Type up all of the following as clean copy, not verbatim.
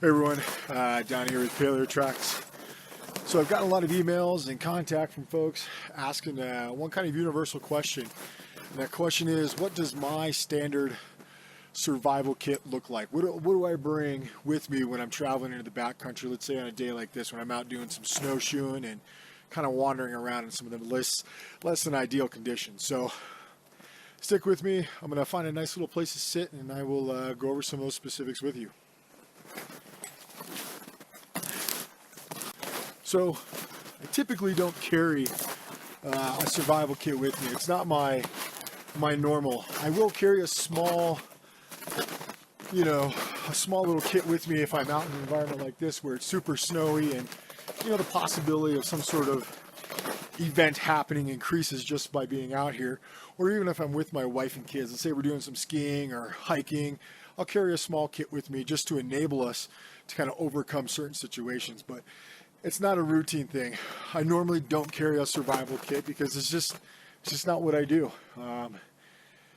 Hey everyone, down here with Failure Tracks. So I've gotten a lot of emails and contact from folks asking one kind of universal question. And that question is, what does my standard survival kit look like? What do I bring with me when I'm traveling into the backcountry, let's say on a day like this, when I'm out doing some snowshoeing and kind of wandering around in some of the less than ideal conditions. So stick with me. I'm going to find a nice little place to sit and I will go over some of those specifics with you. So I typically don't carry a survival kit with me. It's not my normal. I will carry a small little kit with me if I'm out in an environment like this where it's super snowy and the possibility of some sort of event happening increases just by being out here. Or even if I'm with my wife and kids, let's say we're doing some skiing or hiking, I'll carry a small kit with me just to enable us to kind of overcome certain situations. But it's not a routine thing. I normally don't carry a survival kit because it's just not what I do.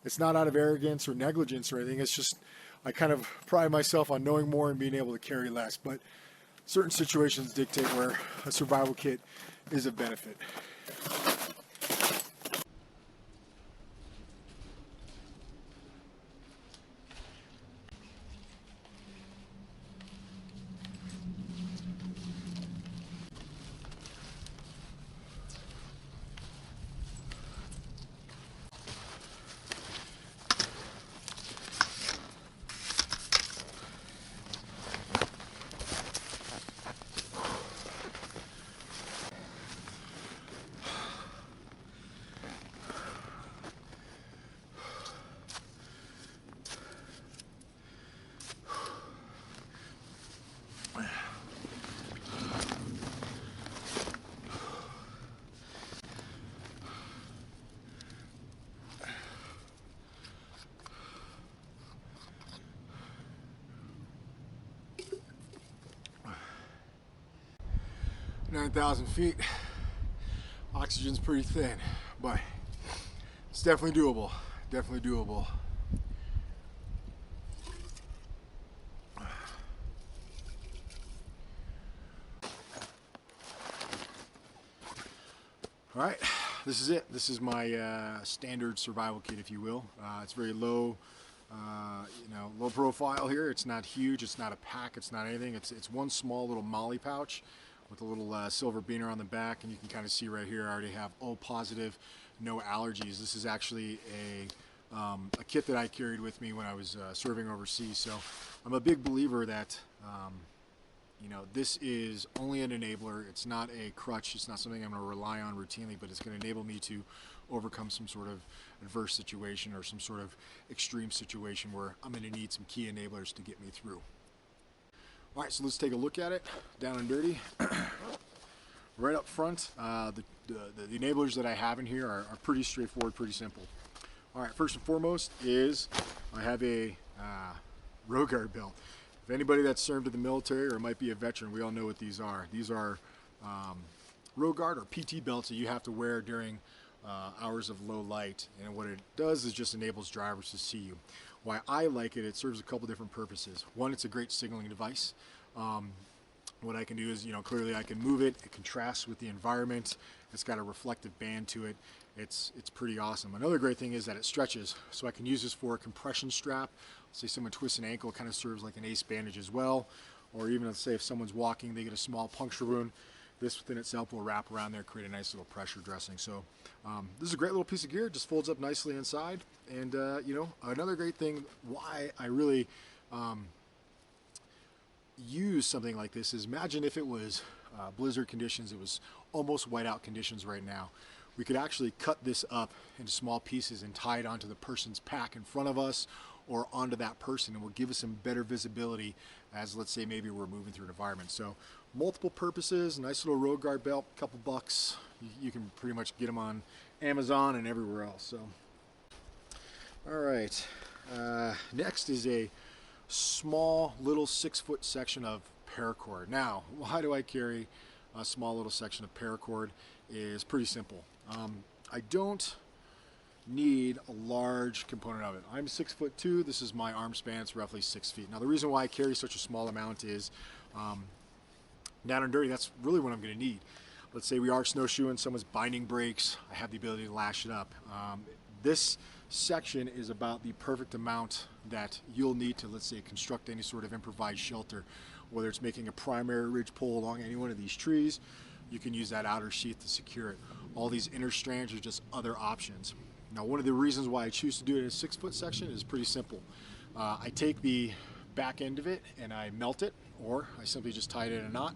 It's not out of arrogance or negligence or anything. It's just I kind of pride myself on knowing more and being able to carry less. But certain situations dictate where a survival kit is of benefit. "9,000 feet, oxygen's pretty thin, but it's definitely doable, definitely doable." All right, this is it. This is my standard survival kit, if you will. It's very low, low profile here. It's not huge. It's not a pack. It's not anything. It's one small little molly pouch with a little silver beaner on the back, and you can kind of see right here I already have O positive, no allergies. This is actually a kit that I carried with me when I was serving overseas. So I'm a big believer that this is only an enabler. It's not a crutch. It's not something I'm going to rely on routinely, but it's going to enable me to overcome some sort of adverse situation or some sort of extreme situation where I'm going to need some key enablers to get me through. All right, so let's take a look at it, down and dirty. Right up front, the enablers that I have in here are pretty straightforward, pretty simple. All right, first and foremost is I have a road guard belt. If anybody that's served in the military or might be a veteran, we all know what these are. These are road guard or PT belts that you have to wear during hours of low light. And what it does is just enables drivers to see you. Why I like it, it serves a couple different purposes. One, it's a great signaling device. What I can do is, clearly I can move it. It contrasts with the environment. It's got a reflective band to it. It's pretty awesome. Another great thing is that it stretches. So I can use this for a compression strap. Say someone twists an ankle, it kind of serves like an ace bandage as well. Or even, let's say, if someone's walking, they get a small puncture wound. This within itself will wrap around there, create a nice little pressure dressing. So this is a great little piece of gear. It just folds up nicely inside. And another great thing why I really use something like this is, imagine if it was blizzard conditions, it was almost whiteout conditions right now. We could actually cut this up into small pieces and tie it onto the person's pack in front of us or onto that person, and will give us some better visibility as, let's say, maybe we're moving through an environment. So multiple purposes, nice little road guard belt, couple bucks. You can pretty much get them on Amazon and everywhere else. So, all right, next is a small little 6-foot section of paracord. Now, why do I carry a small little section of paracord? Is pretty simple. I don't need a large component of it. I'm 6'2". This is my arm span. It's roughly 6 feet. Now the reason why I carry such a small amount is down and dirty, that's really what I'm going to need. Let's say we are snowshoeing, someone's binding breaks, I have the ability to lash it up. This section is about the perfect amount that you'll need to, let's say, construct any sort of improvised shelter. Whether it's making a primary ridge pole along any one of these trees, you can use that outer sheath to secure it. All these inner strands are just other options. Now, one of the reasons why I choose to do it in a 6-foot section is pretty simple. I take the back end of it and I melt it, or I simply just tie it in a knot,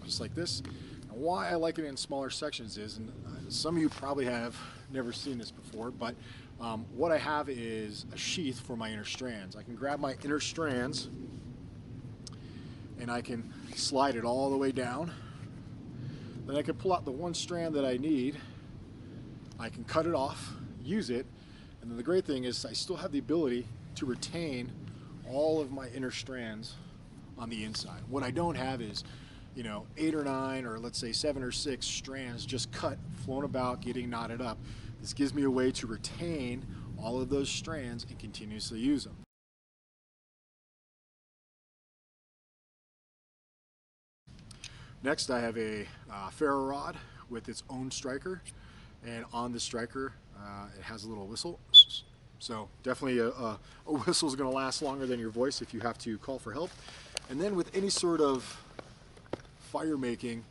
just like this. Now, why I like it in smaller sections is, and some of you probably have never seen this before, but what I have is a sheath for my inner strands. I can grab my inner strands and I can slide it all the way down. Then I can pull out the one strand that I need. I can cut it off, use it, and then the great thing is I still have the ability to retain all of my inner strands on the inside. What I don't have is, 8 or 9 or let's say 7 or 6 strands just cut, flown about, getting knotted up. This gives me a way to retain all of those strands and continuously use them. Next, I have a Ferro Rod with its own striker, and on the striker it has a little whistle. So definitely a whistle is going to last longer than your voice if you have to call for help. And then with any sort of fire making,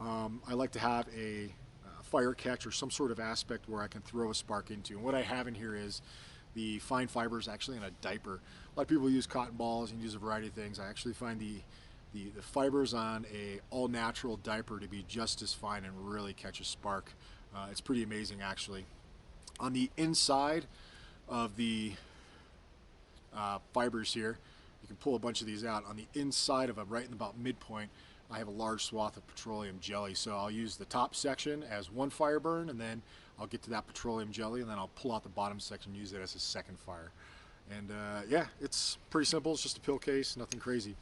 I like to have a fire catch or some sort of aspect where I can throw a spark into. And what I have in here is the fine fibers actually in a diaper. A lot of people use cotton balls and use a variety of things. I actually find the fibers on a all-natural diaper to be just as fine and really catch a spark. It's pretty amazing actually. On the inside of the fibers here, you can pull a bunch of these out. On the inside of them, right in about midpoint, I have a large swath of petroleum jelly. So I'll use the top section as one fire burn, and then I'll get to that petroleum jelly, and then I'll pull out the bottom section and use it as a second fire. And yeah, it's pretty simple. It's just a pill case, nothing crazy.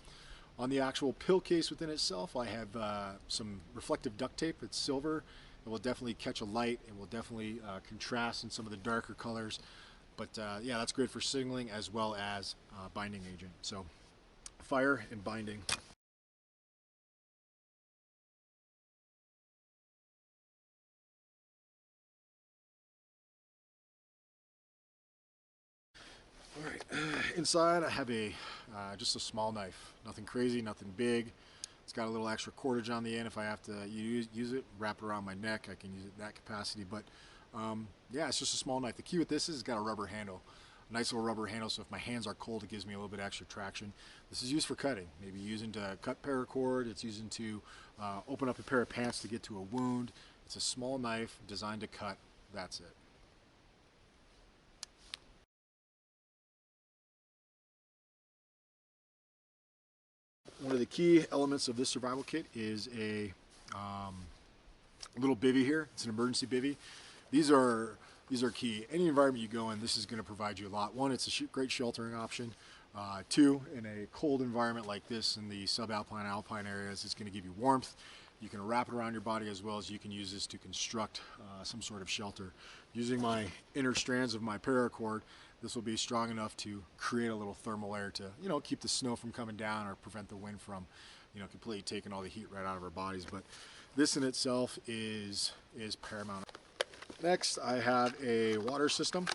On the actual pill case within itself, I have some reflective duct tape. It's silver. It will definitely catch a light. It will definitely contrast in some of the darker colors. But yeah, that's great for signaling as well as binding agent. So fire and binding. All right, inside I have a just a small knife. Nothing crazy, nothing big. It's got a little extra cordage on the end. If I have to use it, wrap it around my neck, I can use it in that capacity. But yeah, it's just a small knife. The key with this is it's got a rubber handle. A nice little rubber handle, so if my hands are cold, it gives me a little bit extra traction. This is used for cutting. Maybe using to cut paracord. It's using to open up a pair of pants to get to a wound. It's a small knife designed to cut. That's it. One of the key elements of this survival kit is a little bivvy here. It's an emergency bivvy. These are key. Any environment you go in, this is going to provide you a lot. One, it's a great sheltering option. Two, in a cold environment like this in the subalpine, alpine areas, it's going to give you warmth. You can wrap it around your body as well as you can use this to construct some sort of shelter. Using my inner strands of my paracord, this will be strong enough to create a little thermal layer to, keep the snow from coming down or prevent the wind from, completely taking all the heat right out of our bodies. But this in itself is paramount. Next, I have a water system,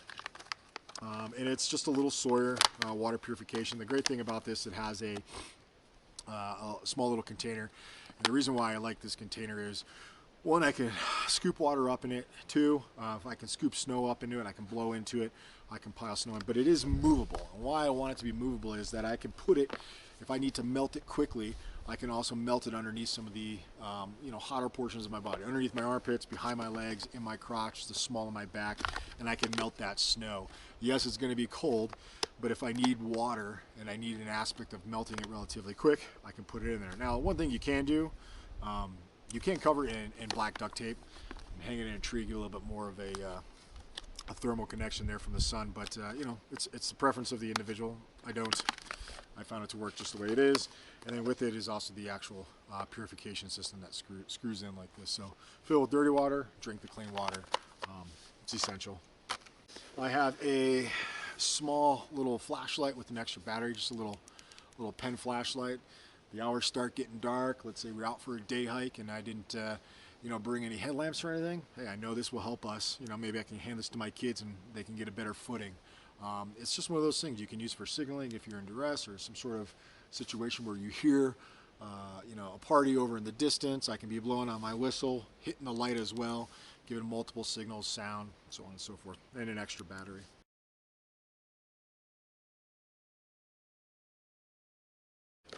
and it's just a little Sawyer water purification. The great thing about this, it has a small little container. And the reason why I like this container is, one, I can scoop water up in it. Two, if I can scoop snow up into it, I can blow into it, I can pile snow in. But it is movable. And why I want it to be movable is that I can put it, if I need to melt it quickly, I can also melt it underneath some of the hotter portions of my body, underneath my armpits, behind my legs, in my crotch, the small of my back, and I can melt that snow. Yes, it's going to be cold, but if I need water and I need an aspect of melting it relatively quick, I can put it in there. Now, one thing you can do, you can cover it in black duct tape and hang it in a tree, get a little bit more of a thermal connection there from the sun, but it's the preference of the individual. I found it to work just the way it is. And then with it is also the actual purification system that screws in like this. So fill with dirty water, drink the clean water. It's essential. I have a small little flashlight with an extra battery, just a little pen flashlight. The hours start getting dark. Let's say we're out for a day hike and I didn't bring any headlamps or anything. Hey, I know this will help us. Maybe I can hand this to my kids and they can get a better footing. It's just one of those things you can use for signaling if you're in duress or some sort of situation where you hear a party over in the distance. I can be blowing on my whistle, hitting the light as well, giving multiple signals, sound, so on and so forth, and an extra battery.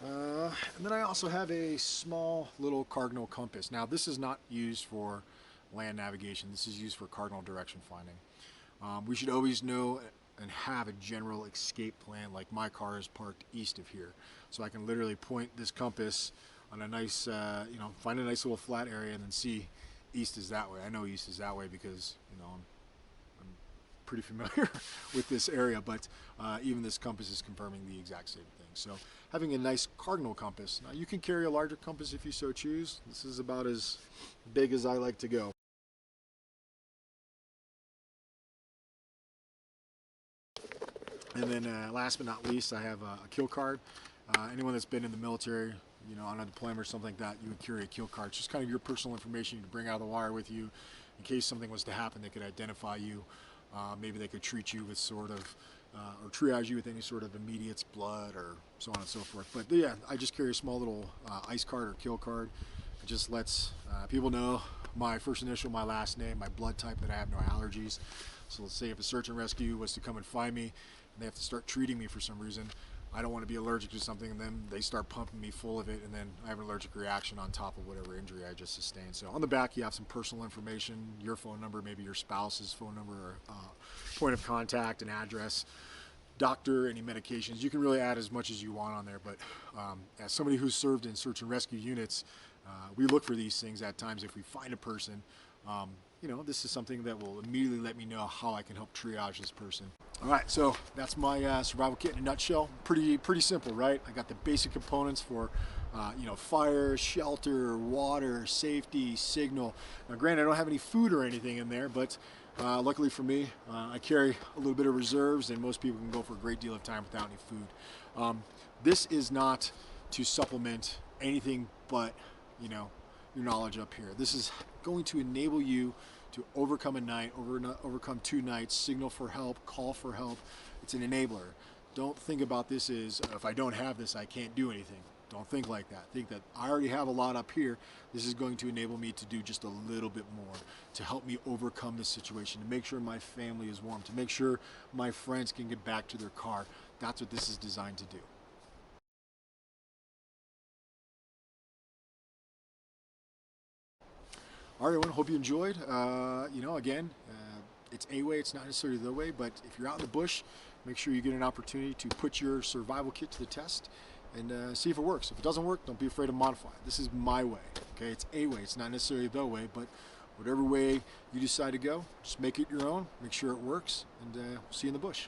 And then I also have a small little Cardinal Compass. Now this is not used for land navigation. This is used for cardinal direction finding. We should always know and have a general escape plan, like my car is parked east of here. So I can literally point this compass on a nice, find a nice little flat area and then see east is that way. I know east is that way because, I'm pretty familiar with this area, but even this compass is confirming the exact same thing. So having a nice cardinal compass. Now you can carry a larger compass if you so choose. This is about as big as I like to go. And then last but not least, I have a kill card. Anyone that's been in the military, on a deployment or something like that, you would carry a kill card. It's just kind of your personal information you can bring out of the wire with you. In case something was to happen, they could identify you. Maybe they could treat you with sort of, or triage you with any sort of immediate blood or so on and so forth. But yeah, I just carry a small little ice card or kill card. It just lets people know my first initial, my last name, my blood type, that I have no allergies. So let's say if a search and rescue was to come and find me and they have to start treating me for some reason, I don't want to be allergic to something, and then they start pumping me full of it, and then I have an allergic reaction on top of whatever injury I just sustained. So on the back you have some personal information, your phone number, maybe your spouse's phone number, or point of contact, an address, doctor, any medications. You can really add as much as you want on there, but as somebody who's served in search and rescue units, we look for these things at times. If we find a person, this is something that will immediately let me know how I can help triage this person. All right, so that's my survival kit in a nutshell. Pretty simple, right? I got the basic components for, fire, shelter, water, safety, signal. Now, granted, I don't have any food or anything in there, but luckily for me, I carry a little bit of reserves, and most people can go for a great deal of time without any food. This is not to supplement anything but, your knowledge up here. This is going to enable you to overcome a night, overcome 2 nights, signal for help, call for help. It's an enabler. Don't think about this as, if I don't have this, I can't do anything. Don't think like that. Think that I already have a lot up here. This is going to enable me to do just a little bit more, to help me overcome this situation, to make sure my family is warm, to make sure my friends can get back to their car. That's what this is designed to do. All right, everyone, hope you enjoyed. Again, it's a way, it's not necessarily the way, but if you're out in the bush, make sure you get an opportunity to put your survival kit to the test and see if it works. If it doesn't work, don't be afraid to modify it. This is my way, okay? It's a way, it's not necessarily the way, but whatever way you decide to go, just make it your own, make sure it works, and see you in the bush.